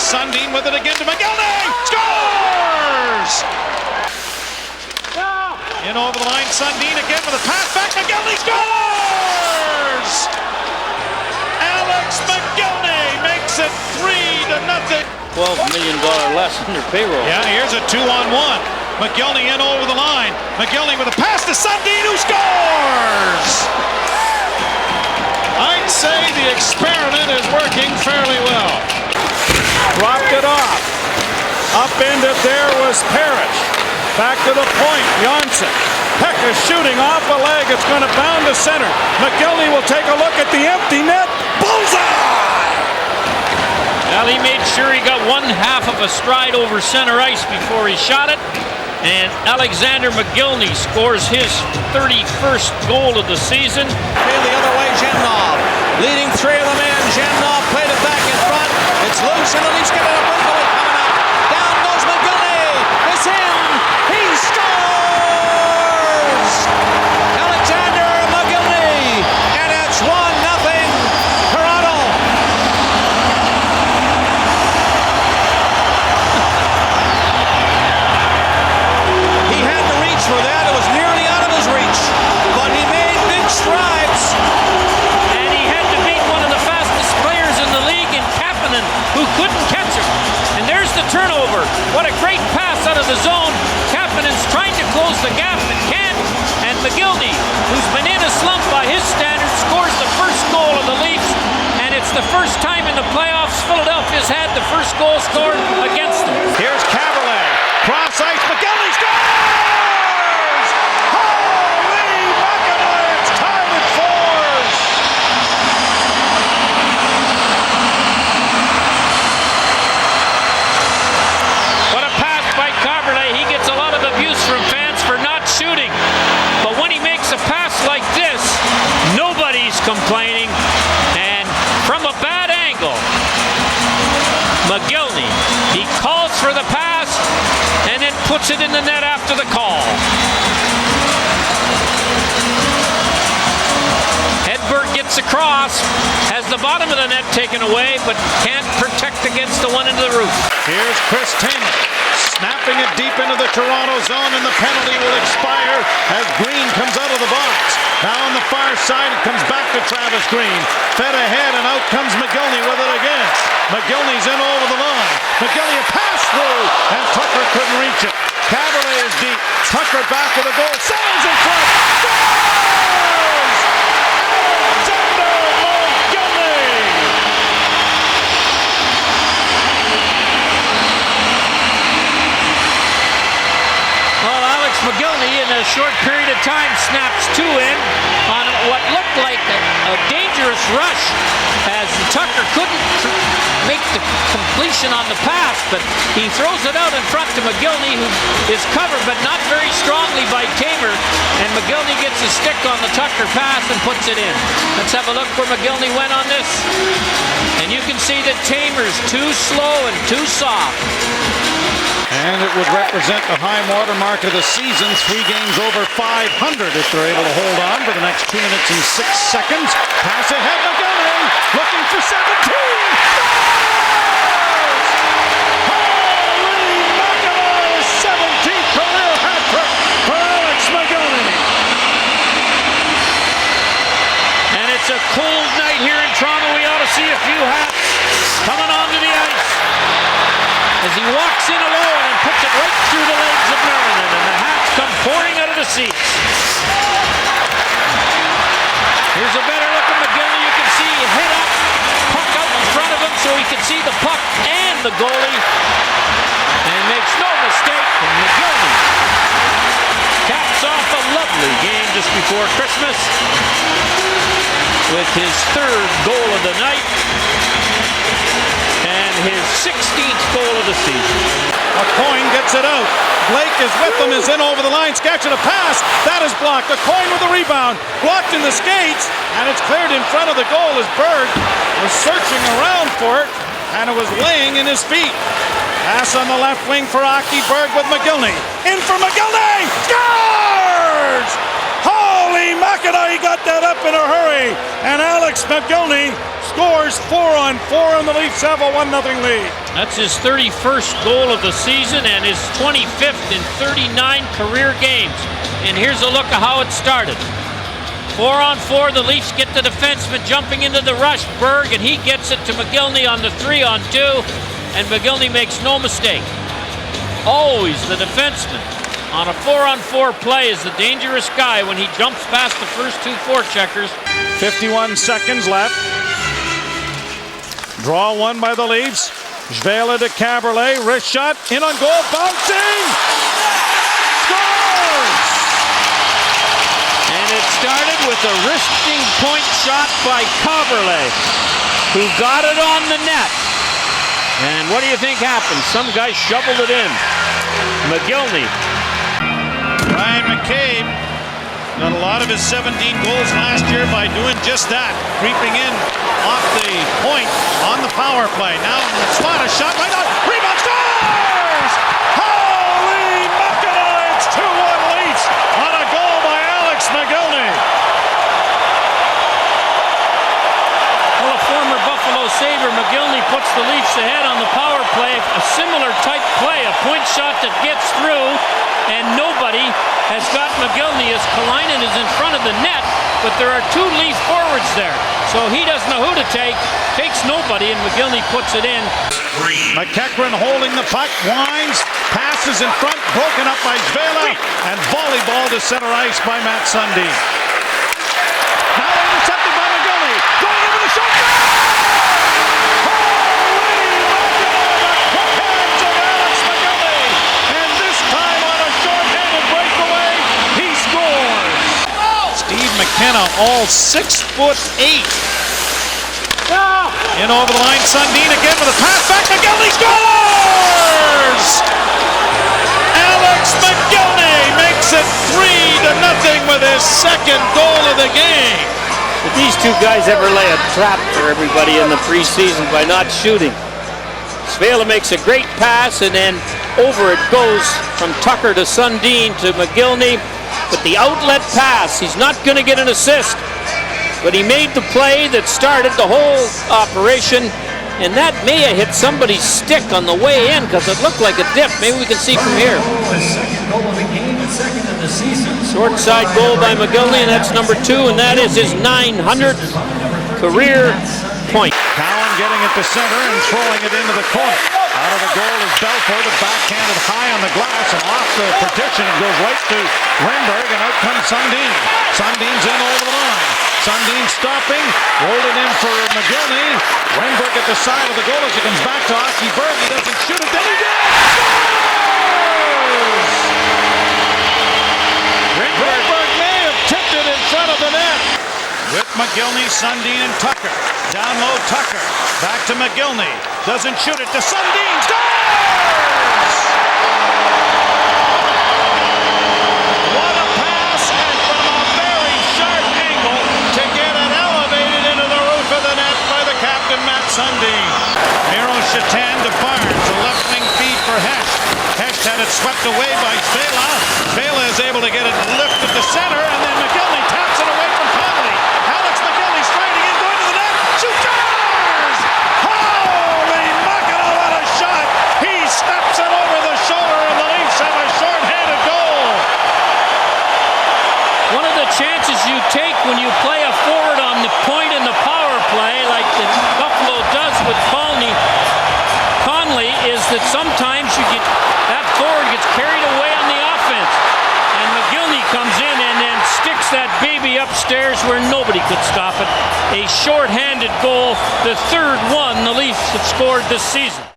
Sundin with it again to Mogilny. Scores! In over the line, Sundin again with a pass back. Mogilny scores! Alex Mogilny makes it 3-0. $12 million less than their payroll. Yeah, here's a 2-on-1. Mogilny in over the line. Mogilny with a pass to Sundin, who scores! I'd say the experiment is working fairly well. Dropped it off. Upended there was Parrish. Back to the point, Janssen. Pekka shooting off a leg. It's going to bound to center. Mogilny will take a look at the empty net. Bullseye! Well, he made sure he got one half of a stride over center ice before he shot it. And Alexander Mogilny scores his 31st goal of the season. The other way, Zhemnov. Leading three of the men. Zhemnov played it back in front. It's loose, and the Leafs get it up. Breakaway coming out. Down goes Mogilny. It's in. He scores! Alexander Mogilny. And it's 1-0 Toronto. He had to reach for that. It was nearly out of his reach. But he made big strides. And he had to beat one of the fastest players in the league in Kapanen, who couldn't catch him. And there's the turnover. What a great pass out of the zone. Kapanen's trying to close the gap and can't. And Mogilny, who's been in a slump by his standards, scores the first goal of the Leafs. And it's the first time in the playoffs Philadelphia's had the first goal scored against them. Here's Caberlet. Cross ice. Mogilny scores! Holy mackerel! It's tied at 4s. What a pass by Caberlet. He gets a lot of abuse from fans for not shooting. But when he makes a pass like this, nobody's complaining. And from a bad angle, Mogilny, he calls for the pass and then puts it in the net after the call. Hedberg gets across, has the bottom of the net taken away, but can't protect against the one into the roof. Here's Chris Taylor, snapping it deep into the Toronto zone, and the penalty will expire as Green comes out of the box. Now on the far side, it comes back to Travis Green. Fed ahead, and out comes Mogilny with it again. Mogilny's in over the line. Mogilny a pass through, and Tucker couldn't reach it. Caberlet is deep. Tucker back to the goal. Sails in front. Scores! Alexander Mogilny! Well, Alex Mogilny in a short period of time snaps 2 in on what looked like a dangerous rush, as Tucker couldn't make the completion on the pass, but he throws it out in front to Mogilny, who is covered but not very strongly by Tamer, and Mogilny gets a stick on the Tucker pass and puts it in. Let's have a look where Mogilny went on this, and you can see that Tamer's too slow and too soft. And it would represent the high water mark of the season, 3 games over 500 if they're able to hold on for the next 2 minutes and 6 seconds. Pass ahead, Mogilny, looking for 17. Scores! Holy mackerel, 17th career hat trick for Alex Mogilny. And it's a cold night here in Toronto. We ought to see a few hats coming onto the ice as he walks in alone and puts it right through the legs of Merlin, and the hats come pouring out of the seats. Here's a better look at Mogilny. You can see head up, puck out in front of him so he can see the puck and the goalie, and makes no mistake. And Mogilny caps off a lovely game just before Christmas with his 3rd goal of the night and his 16th goal of the season. A coin gets it out. Blake is with them, is in over the line, sketching a pass. That is blocked. A coin with a rebound. Blocked in the skates, and it's cleared in front of the goal as Berg was searching around for it, and it was laying in his feet. Pass on the left wing for Aki. Berg with Mogilny. In for Mogilny! Scores! Holy mackerel, he got that up in a hurry. And Alex Alex Mogilny scores 4-on-4, and the Leafs have a 1-0 lead. That's his 31st goal of the season and his 25th in 39 career games. And here's a look at how it started. 4-on-4, the Leafs get the defenseman jumping into the rush, Berg, and he gets it to Mogilny on the 3-on-2, and Mogilny makes no mistake. Always the defenseman on a 4-on-4 play is the dangerous guy when he jumps past the first two forecheckers. 51 seconds left. Draw one by the Leafs. Svela to Caberlet, wrist shot, in on goal, bouncing! Scores! And it started with a wristing point shot by Caberlet, who got it on the net. And what do you think happened? Some guy shoveled it in. Mogilny. Ryan McCabe got a lot of his 17 goals last year by doing just that, creeping in off the point on the power play. Now in the slot, a shot right on, rebound, scores! Holy mackerel, it's 2-1 Leafs on a goal by Alex Mogilny. Well, a former Buffalo Sabre, Mogilny puts the Leafs ahead on the power play. A similar type play, a point shot that gets through, and nobody has got Mogilny as Kalinin is in front of the net, but there are two Leaf forwards there. So he doesn't know who to take, takes nobody, and Mogilny puts it in. McEachran holding the puck, winds, passes in front, broken up by Svela, and volleyball to center ice by Matt Sundin. Now intercepted by Mogilny, going into the shot. McKenna, all 6'8". In over the line, Sundin again with a pass back. Mogilny scores! Alex Mogilny makes it 3-0 with his second goal of the game. Did these two guys ever lay a trap for everybody in the preseason by not shooting? Svela makes a great pass, and then over it goes from Tucker to Sundin to Mogilny. But the outlet pass, he's not going to get an assist. But he made the play that started the whole operation. And that may have hit somebody's stick on the way in because it looked like a dip. Maybe we can see from here. Short side goal by Mogilny, and that's number 2. And that is his 900th career point. Cowan getting it to center and throwing it into the corner. Out of the goal is Belfort, backhanded high on the glass and off the partition. It goes right to Renberg, and out comes Sundin. Sundin's in over the line. Sundin stopping, rolled it in for Mogilny. Renberg at the side of the goal as he comes back to Aki Berg. He doesn't shoot it, then he does! Renberg may have tipped it in front of the net. With Mogilny, Sundin, and Tucker. Down low, Tucker. Back to Mogilny. Doesn't shoot it to Sundin. Scores! What a pass, and from a very sharp angle to get it elevated into the roof of the net by the captain, Matt Sundin. Miro Shatan to Barnes. A left wing feed for Hecht. Hecht had it swept away by Svela. Svela is able to get it lifted to center, and then Mogilny taps it away from Conley. Alex Mogilny striding in, going to the net. Shoots! Holy mackerel, what a shot! He steps it over the shoulder, and the Leafs have a short-handed goal. One of the chances you take when you play a forward on the point in the power play, like the Buffalo does with Conley, is that sometimes that forward gets carried away on the offense. And Mogilny comes in and then sticks that baby upstairs where nobody could stop it. A short-handed goal, the third one the Leafs have scored this season.